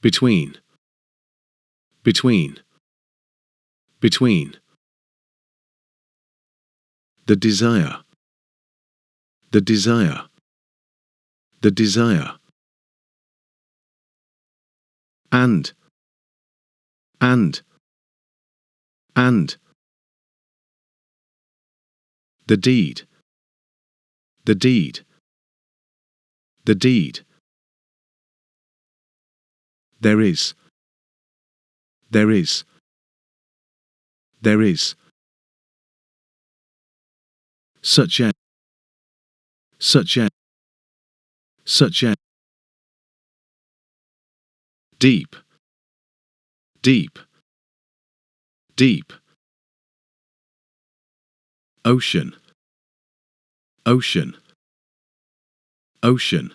between, between, between. The desire, the desire, the desire. And, and, and. The deed, the deed, the deed. There is, there is, there is. Such a, such a, such a. Deep, deep, deep. Ocean, ocean, ocean.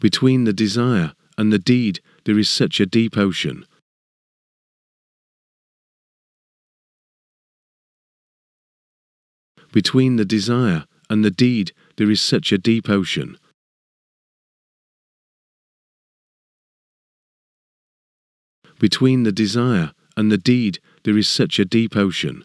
Between the desire and the deed there is such a deep ocean. Between the desire and the deed there is such a deep ocean. Between the desire and the deed there is such a deep ocean.